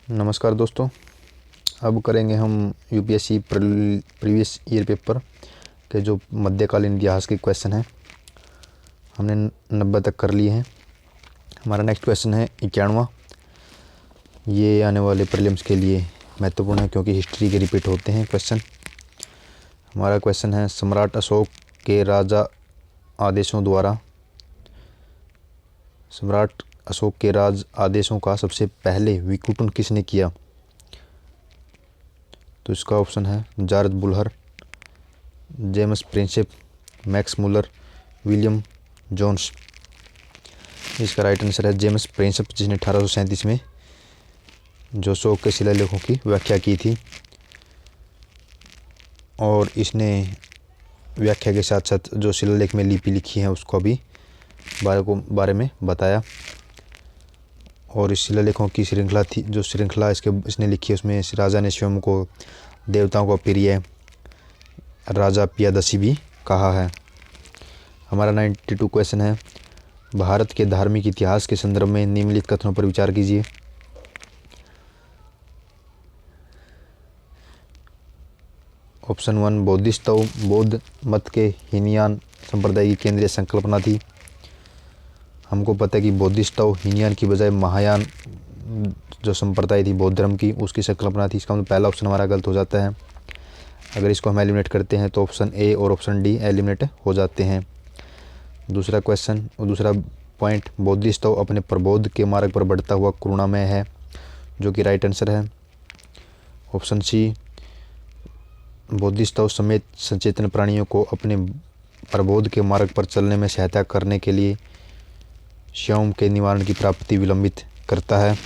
नमस्कार दोस्तों। अब करेंगे हम यूपीएससी प्रीवियस ईयर पेपर के जो मध्यकालीन इतिहास के क्वेश्चन हैं। हमने 90 तक कर लिए हैं। हमारा नेक्स्ट क्वेश्चन है 91। ये आने वाले प्रीलिम्स के लिए महत्वपूर्ण है क्योंकि हिस्ट्री के रिपीट होते हैं क्वेश्चन। हमारा क्वेश्चन है सम्राट अशोक के राजा आदेशों द्वारा सम्राट अशोक के राज आदेशों का सबसे पहले विकुटन किसने किया? तो इसका ऑप्शन है George Buhler, James Prinsep, Max Muller, William Jones. इसका राइट आंसर है जेम्स प्रिंसेप, जिसने 1837 में जो अशोक के शिलालेखों की व्याख्या की थी और इसने व्याख्या के साथ साथ जो शिलालेख में लिपि लिखी है उसको भी बारे में बताया। और इस शिलालेखों की श्रृंखला थी, जो श्रृंखला इसने लिखी है उसमें राजा ने स्वयं को देवताओं का प्रिय राजा पियादसी भी कहा है। हमारा 92 क्वेश्चन है भारत के धार्मिक इतिहास के संदर्भ में निम्नलिखित कथनों पर विचार कीजिए। ऑप्शन 1 बोधिसत्व बौद्ध मत के हीनयान संप्रदाय की केंद्रीय संकल्पना थी। हमको पता है कि बोधिसत्व हीनयान की बजाय महायान जो संप्रदाय थी बौद्ध धर्म की, उसकी संकल्पना थी। इसका मतलब पहला ऑप्शन हमारा गलत हो जाता है। अगर इसको हम एलिमिनेट करते हैं तो ऑप्शन ए और ऑप्शन डी एलिमिनेट हो जाते हैं। दूसरा क्वेश्चन और दूसरा पॉइंट, बोधिसत्व अपने प्रबोध के मार्ग पर बढ़ता हुआ करुणामय है, जो कि राइट आंसर है। ऑप्शन सी, बोधिसत्व समेत सचेतन प्राणियों को अपने प्रबोध के मार्ग पर चलने में सहायता करने के लिए श्याम के निवारण की प्राप्ति विलंबित करता है।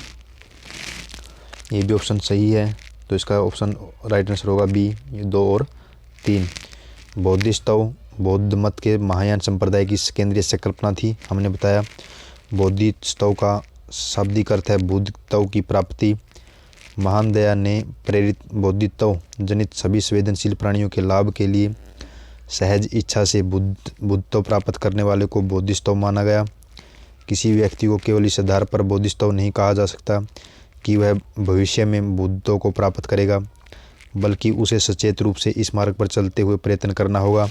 ये भी ऑप्शन सही है, तो इसका ऑप्शन राइट आंसर होगा बी, 2 और 3। बोधिसत्व बौद्ध मत के महायान संप्रदाय की केंद्रीय संकल्पना थी। हमने बताया बोधिसत्व का शाब्दिक अर्थ है बुद्धत्व की प्राप्ति। महान दया ने प्रेरित बोधिसत्व जनित सभी संवेदनशील प्राणियों के लाभ के लिए सहज इच्छा से बुद्धत्व प्राप्त करने वाले को बोधिसत्व माना गया। किसी व्यक्ति को केवल इस आधार पर बोधिसत्व नहीं कहा जा सकता कि वह भविष्य में बुद्धत्व को प्राप्त करेगा, बल्कि उसे सचेत रूप से इस मार्ग पर चलते हुए प्रयत्न करना होगा।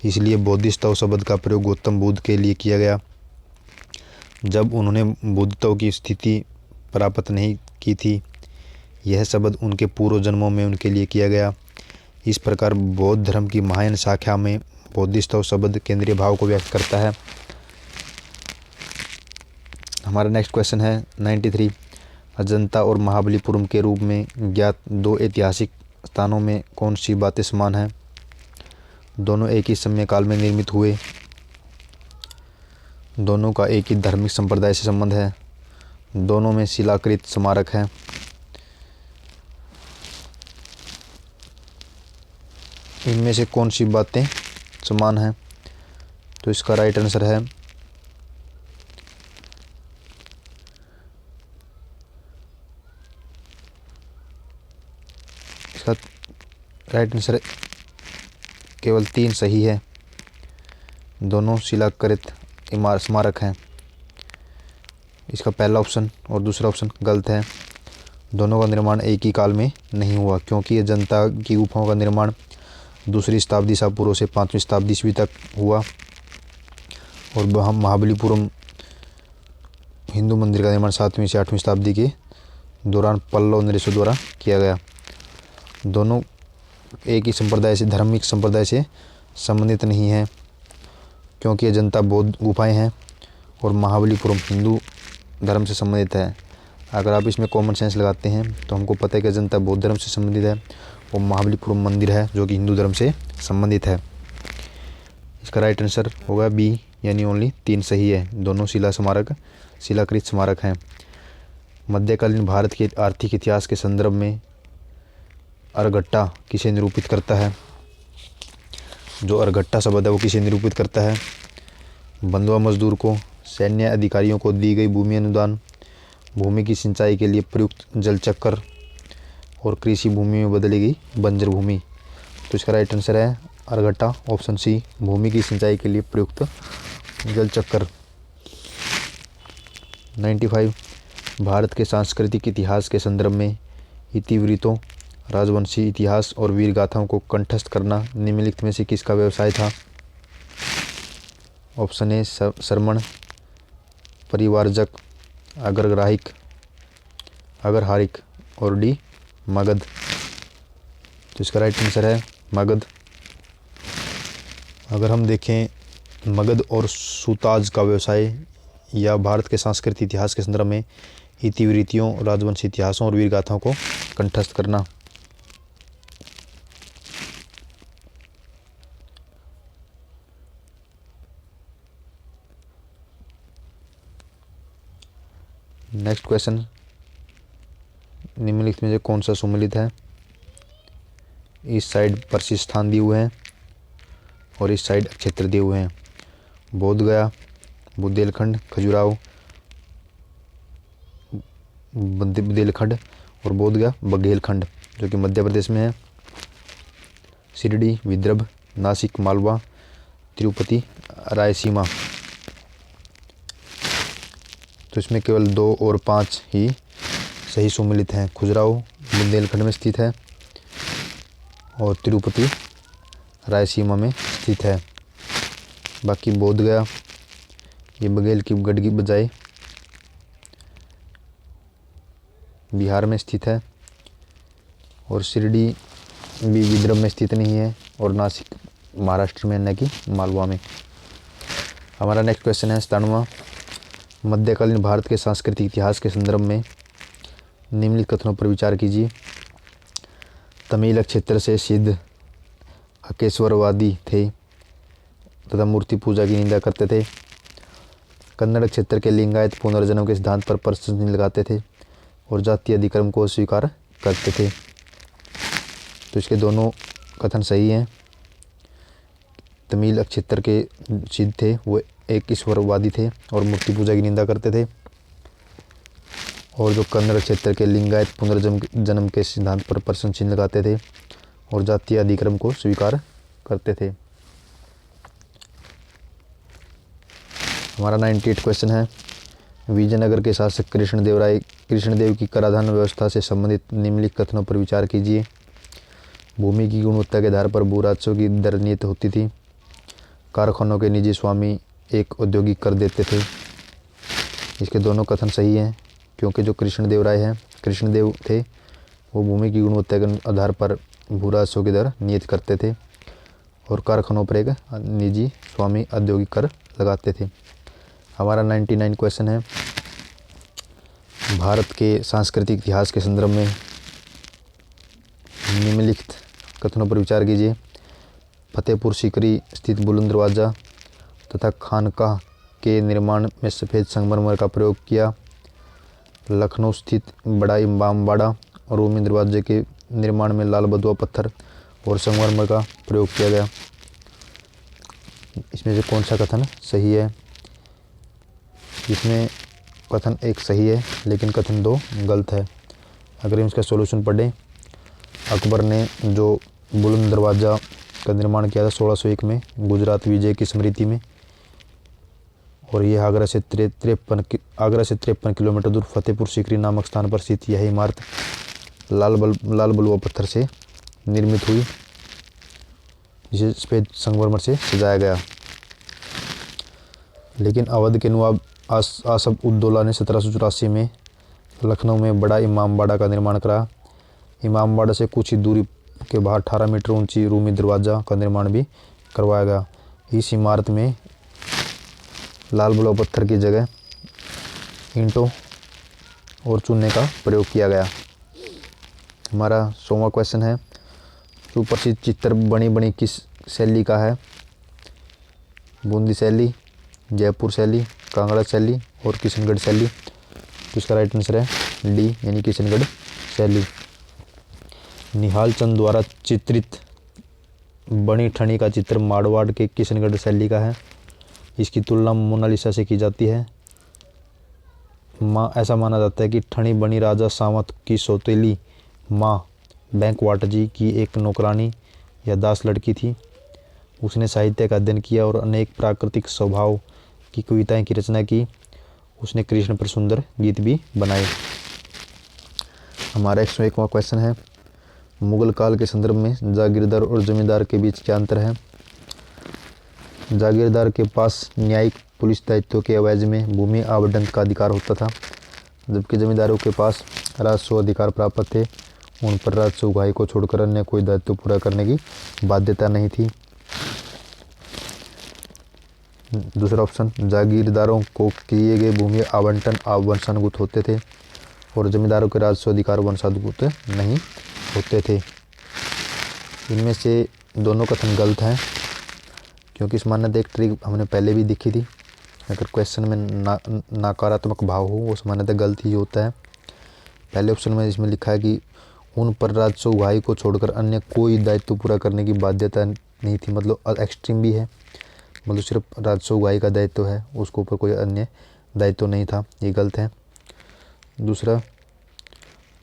इसलिए बोधिसत्व शब्द का प्रयोग गौतम बुद्ध के लिए किया गया जब उन्होंने बुद्धत्व की स्थिति प्राप्त नहीं की थी। यह शब्द उनके पूर्व जन्मों में उनके लिए किया गया। इस प्रकार बौद्ध धर्म की महायान शाखा में बोधिसत्व शब्द केंद्रीय भाव को व्यक्त करता है। हमारा नेक्स्ट क्वेश्चन है 93। अजंता और महाबलीपुरम के रूप में ज्ञात 2 ऐतिहासिक स्थानों में कौन सी बातें समान हैं? दोनों एक ही समय काल में निर्मित हुए, दोनों का एक ही धार्मिक संप्रदाय से संबंध है, दोनों में शिलाकृत स्मारक हैं। इनमें से कौन सी बातें समान हैं? तो इसका राइट आंसर है राइट आंसर केवल 3 सही है। दोनों शिलाकृत स्मारक हैं। इसका पहला ऑप्शन और दूसरा ऑप्शन गलत है। दोनों का निर्माण एक ही काल में नहीं हुआ, क्योंकि अजंता की गुफाओं का निर्माण 2री शताब्दी ईसा पूर्व से 5वीं शताब्दी ईस्वी तक हुआ और महाबलीपुरम हिंदू मंदिर का निर्माण 7वीं से 8वीं शताब्दी के दौरान पल्लव नरेशों द्वारा किया गया। दोनों एक ही संप्रदाय से धार्मिक संप्रदाय से संबंधित नहीं है, क्योंकि अजंता बौद्ध गुफाएं हैं और महाबलीपुरम हिंदू धर्म से संबंधित है। अगर आप इसमें कॉमन सेंस लगाते हैं तो हमको पता है कि अजंता बौद्ध धर्म से संबंधित है और महाबलीपुरम मंदिर है जो कि हिंदू धर्म से संबंधित है। इसका राइट आंसर होगा बी, यानी ओनली 3 सही है। दोनों शिलाकृत स्मारक हैं। मध्यकालीन भारत के आर्थिक इतिहास के संदर्भ में अर्घट्टा किसे निरूपित करता है? जो अर्घट्टा शब्द है वो किसे निरूपित करता है? बंधुआ मजदूर को, सैन्य अधिकारियों को दी गई भूमि अनुदान, भूमि की सिंचाई के लिए प्रयुक्त जल चक्र और कृषि भूमि में बदली गई बंजर भूमि। तो इसका राइट आंसर है अर्घट्टा, ऑप्शन सी, भूमि की सिंचाई के लिए प्रयुक्त जल चक्र। 95। भारत के सांस्कृतिक इतिहास के संदर्भ में इतिवृत्तों, राजवंशी इतिहास और वीर गाथाओं को कंठस्थ करना निम्नलिखित में से किसका व्यवसाय था? ऑप्शन ए श्रमण, परिवारजक, अग्रग्राहिक, अग्रहारिक और डी मगध। तो इसका राइट आंसर है मगध। अगर हम देखें मगध और सुताज का व्यवसाय या भारत के सांस्कृतिक इतिहास के संदर्भ में इतिवृत्तियों, राजवंशी इतिहासों और वीर गाथाओं को कंठस्थ करना। नेक्स्ट क्वेश्चन, निम्नलिखित में से कौन सा सुमेलित है? इस साइड पर्सी स्थान दिए हुए हैं और इस साइड क्षेत्र दिए हुए हैं। बोध गया, बुंदेलखंड, खजुराहो, बुंदेलखंड और बोध गया बघेलखंड जो कि मध्य प्रदेश में है। शिरडी, विदर्भ, नासिक, मालवा, तिरुपति, रायसीमा। तो इसमें केवल 2 और 5 ही सही सुमेलित हैं। खजुराहो बुंदेलखंड में स्थित है और तिरुपति रायसीमा में स्थित है। बाकी बोध गया ये बघेल की गढ़ की बजाय बिहार में स्थित है और शिरडी भी विदर्भ में स्थित नहीं है और नासिक महाराष्ट्र में न कि मालवा में। हमारा नेक्स्ट क्वेश्चन है 97वां, मध्यकालीन भारत के सांस्कृतिक इतिहास के संदर्भ में निम्नलिखित कथनों पर विचार कीजिए। तमिल क्षेत्र से सिद्ध अकेश्वरवादी थे तथा मूर्ति पूजा की निंदा करते थे। कन्नड़ क्षेत्र के लिंगायत पुनर्जन्म के सिद्धांत पर प्रश्न चिन्ह लगाते थे और जातीय अधिक्रम को स्वीकार करते थे। तो इसके दोनों कथन सही हैं। तमिल क्षेत्र के सिद्ध थे वो एक ईश्वरवादी थे और मूर्ति पूजा की निंदा करते थे, और जो कन्नड़ क्षेत्र के लिंगायत पुनर्जन्म के सिद्धांत पर प्रश्न चिन्ह लगाते थे और जातीय अधिक्रम को स्वीकार करते थे। हमारा 98 क्वेश्चन है, विजयनगर के शासक कृष्णदेव की कराधान व्यवस्था से संबंधित निम्नलिखित कथनों पर विचार कीजिए। भूमि की गुणवत्ता के आधार पर भू राजस्व की दर नियत होती थी। कारखानों के निजी स्वामी एक औद्योगिक कर देते थे। इसके दोनों कथन सही हैं क्योंकि जो कृष्णदेव थे वो भूमि की गुणवत्ता के आधार पर भू राजस्व की दर नियत करते थे और कारखानों पर एक निजी स्वामी औद्योगिक कर लगाते थे। हमारा 99 क्वेश्चन है, भारत के सांस्कृतिक इतिहास के संदर्भ में निम्नलिखित कथनों पर विचार कीजिए। फतेहपुर सीकरी स्थित बुलंद दरवाज़ा तथा खानकाह के निर्माण में सफ़ेद संगमरमर का प्रयोग किया। लखनऊ स्थित बड़ा इमामबाड़ा और रूमी दरवाजे के निर्माण में लाल बलुआ पत्थर और संगमरमर का प्रयोग किया गया। इसमें से कौन सा कथन सही है? इसमें कथन 1 सही है लेकिन कथन 2 गलत है। अगर हम इसका सॉल्यूशन पढ़ें, अकबर ने जो बुलंद दरवाज़ा का निर्माण किया था 1601 में गुजरात विजय की स्मृति में, और यह आगरा से 53 किलोमीटर दूर फतेहपुर सीकरी नामक स्थान पर स्थित यह इमारत लाल बलुआ पत्थर से निर्मित हुई, जिसे सफ़ेद संगमरमर से सजाया गया। लेकिन अवध के नवाब आसफ उद्दौला ने 1784 में लखनऊ में बड़ा इमामबाड़ा का निर्माण कराया। इमामबाड़ा से कुछ ही दूरी के बाहर 18 मीटर ऊंची रूमी दरवाज़ा का निर्माण भी करवाया गया। इस इमारत में लाल बलुआ पत्थर की जगह ईंटों और चूने का प्रयोग किया गया। हमारा 100वां क्वेश्चन है, सुप्रसिद्ध चित्र बनी किस शैली का है? बूंदी शैली, जयपुर शैली, कांगड़ा शैली और किशनगढ़ शैली। तो इसका राइट आंसर है डी यानी किशनगढ़ शैली। निहाल चंद द्वारा चित्रित बनी ठनी का चित्र मारवाड़ के किशनगढ़ शैली का है। इसकी तुलना मोनालिसा से की जाती है। ऐसा माना जाता है कि ठनी बनी राजा सावंत की सौतेली माँ बैंकवाट जी की एक नौकरानी या दास लड़की थी। उसने साहित्य का अध्ययन किया और अनेक प्राकृतिक स्वभाव की कविताएं की रचना की उसने कृष्ण पर सुंदर गीत भी बनाए। हमारा 101वां क्वेश्चन है, मुगल काल के संदर्भ में जागीरदार और जमींदार के बीच क्या अंतर है। जागीरदार के पास न्यायिक पुलिस दायित्व के एवज में भूमि आवंटन का अधिकार होता था, जबकि जमींदारों के पास राजस्व अधिकार प्राप्त थे। उन पर राजस्व उगाही को छोड़कर अन्य कोई दायित्व पूरा करने की बाध्यता नहीं थी। दूसरा ऑप्शन, जागीरदारों को किए गए भूमि आवंटन वंशानुगत होते थे और जमींदारों के राजस्व अधिकार वंशानुगत नहीं होते थे। इनमें से दोनों कथन गलत हैं, क्योंकि इस मान्यता एक ट्रिक हमने पहले भी देखी थी। अगर क्वेश्चन में नकारात्मक भाव हो वो मान्यता गलत ही होता है। पहले ऑप्शन में इसमें लिखा है कि उन पर राजस्व उगाही को छोड़कर अन्य कोई दायित्व पूरा करने की बाध्यता नहीं थी, मतलब एक्सट्रीम भी है, मतलब सिर्फ राजस्व उगाही का दायित्व है, उसके ऊपर कोई अन्य दायित्व नहीं था, ये गलत है। दूसरा,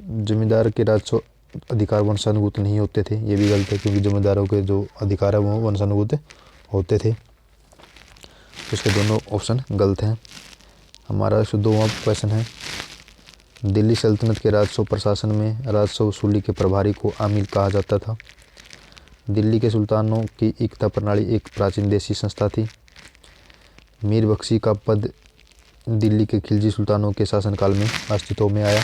जमींदार के राजस्व अधिकार वंशानुगत नहीं होते थे, ये भी गलत है, क्योंकि जमींदारों के जो अधिकार है वो वंशानुगत होते थे। तो इसके दोनों ऑप्शन गलत हैं। हमारा 102वां क्वेश्चन है, दिल्ली सल्तनत के राजस्व प्रशासन में राजस्व वसूली के प्रभारी को आमिल कहा जाता था। दिल्ली के सुल्तानों की एकता प्रणाली एक प्राचीन देशी संस्था थी। मीर बख्शी का पद दिल्ली के खिलजी सुल्तानों के शासनकाल में अस्तित्व में आया।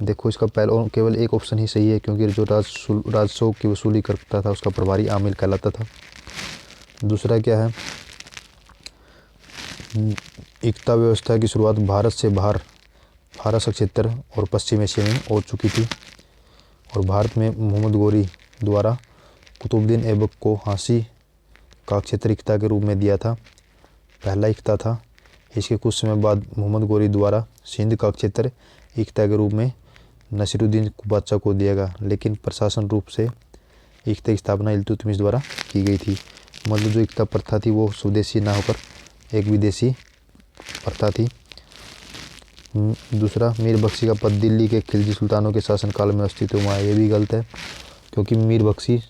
देखो, इसका पहला केवल एक ऑप्शन ही सही है, क्योंकि जो राजस्व की वसूली करता था उसका प्रभारी आमिल कहलाता था। दूसरा क्या है, एकता व्यवस्था की शुरुआत भारत से बाहर फारस क्षेत्र और पश्चिम एशिया में हो चुकी थी, और भारत में मोहम्मद गोरी द्वारा कुतुबुद्दीन ऐबक को हांसी का क्षेत्र एकता के रूप में दिया था, पहला एकता था। इसके कुछ समय बाद मोहम्मद गोरी द्वारा सिंध का क्षेत्र एकता के रूप में नसीरुद्दीन बादशाह को दिया गया, लेकिन प्रशासन रूप से एकता की स्थापना इल्तुतमिश द्वारा की गई थी। मतलब जो एकता प्रथा थी वो स्वदेशी ना होकर एक विदेशी प्रथा थी। दूसरा, मीर बख्शी का पद दिल्ली के खिलजी सुल्तानों के शासनकाल में अस्तित्व में आया, ये भी गलत है, क्योंकि मीर बख्शी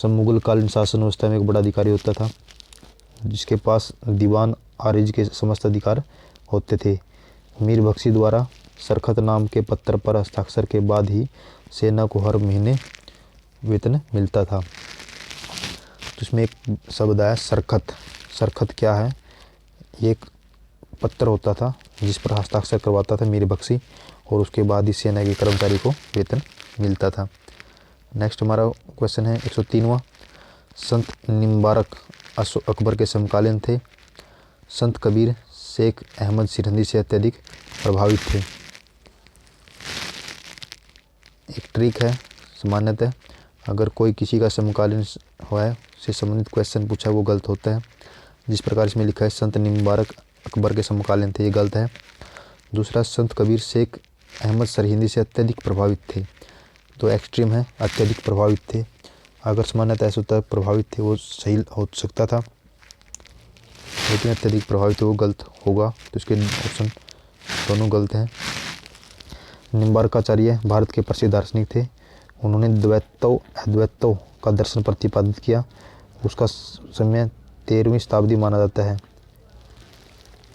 मुगल कालीन शासन व्यवस्था में एक बड़ा अधिकारी होता था, जिसके पास दीवान आरिज के समस्त अधिकार होते थे। मीर बख्शी द्वारा सरखत नाम के पत्र पर हस्ताक्षर के बाद ही सेना को हर महीने वेतन मिलता था। तो इसमें एक शब्द आया सरखत। सरखत क्या है? ये एक पत्र होता था जिस पर हस्ताक्षर करवाता था मीर बख्शी, और उसके बाद ही सेना के कर्मचारी को वेतन मिलता था। नेक्स्ट हमारा क्वेश्चन है 103वां, संत निम्बारक अकबर के समकालीन थे। संत कबीर शेख अहमद सिरहिंदी से अत्यधिक प्रभावित थे। एक ट्रिक है, मान्यता है, अगर कोई किसी का समकालीन हुआ है से संबंधित क्वेश्चन पूछा है वो गलत होता है। जिस प्रकार इसमें लिखा है संत निम्बारक अकबर के समकालीन थे, ये गलत है। दूसरा, संत कबीर शेख अहमद सरहिंदी से अत्यधिक प्रभावित थे, तो एक्सट्रीम है, अत्यधिक प्रभावित थे। अगर मान्यता ऐसा होता है प्रभावित थे वो सही हो सकता था, लेकिन अत्यधिक प्रभावित वो गलत होगा, तो इसके ऑप्शन दोनों गलत हैं। निम्बारकाचार्य भारत के प्रसिद्ध दार्शनिक थे। उन्होंने द्वैतों अद्वैतों का दर्शन प्रतिपादित किया। उसका समय 13वीं शताब्दी माना जाता है,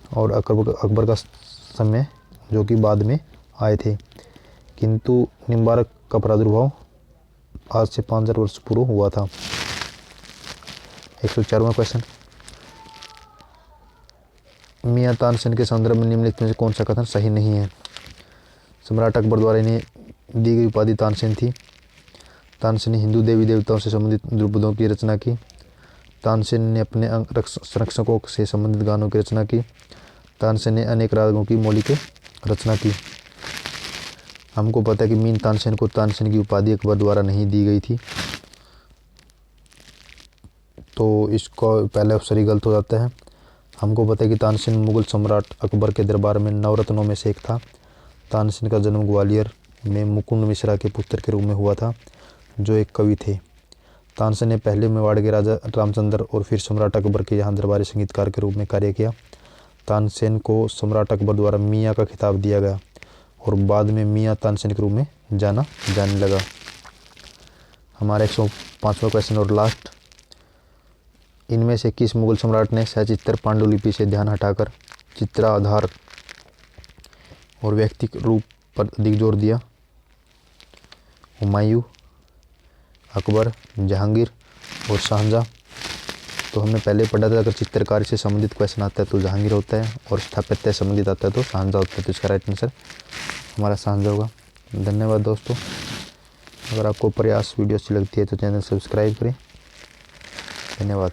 और अकबर का समय जो कि बाद में आए थे। किंतु निम्बारक का प्रादुर्भाव आज से 5000 वर्ष पूर्व हुआ था। 104वां क्वेश्चन, मियां तानसेन के संदर्भ में निम्नलिखित में से कौन सा कथन सही नहीं है। सम्राट अकबर द्वारा इन्हें दी गई उपाधि तानसेन थी। तानसेन ने हिंदू देवी देवताओं से संबंधित द्रुपदों की रचना की। तानसेन ने अपने संरक्षकों से संबंधित गानों की रचना की। तानसेन ने अनेक रागों की मौलिक रचना की। हमको पता है कि मीन तानसेन को तानसेन की उपाधि अकबर द्वारा नहीं दी गई थी, तो इसका पहला अवसर ही गलत हो जाता है। हमको पता है कि तानसेन मुगल सम्राट अकबर के दरबार में नवरत्नों में से एक था। तानसेन का जन्म ग्वालियर में मुकुंद मिश्रा के पुत्र के रूप में हुआ था, जो एक कवि थे। तानसेन ने पहले मेवाड़ के राजा रामचंद्र और फिर सम्राट अकबर के यहाँ दरबारी संगीतकार के रूप में कार्य किया। तानसेन को सम्राट अकबर द्वारा मियाँ का खिताब दिया गया और बाद में मियाँ तानसेन के रूप में जाने लगा। हमारा 105वां क्वेश्चन और लास्ट, इनमें से किस मुगल सम्राट ने सचित्र पांडुलिपि से ध्यान हटाकर चित्राधार और व्यक्ति रूप पर अधिक जोर दिया। हुमायूं, अकबर, जहांगीर और शाहजहां। तो हमने पहले पढ़ा था, अगर चित्रकारी से संबंधित क्वेश्चन आता है तो जहांगीर होता है, और स्थापत्य से संबंधित आता है तो शाहजहां होता है। तो इसका राइट आंसर हमारा शाहजहां होगा। धन्यवाद दोस्तों। अगर आपको प्रयास वीडियो अच्छी लगती है तो चैनल सब्सक्राइब करें। धन्यवाद।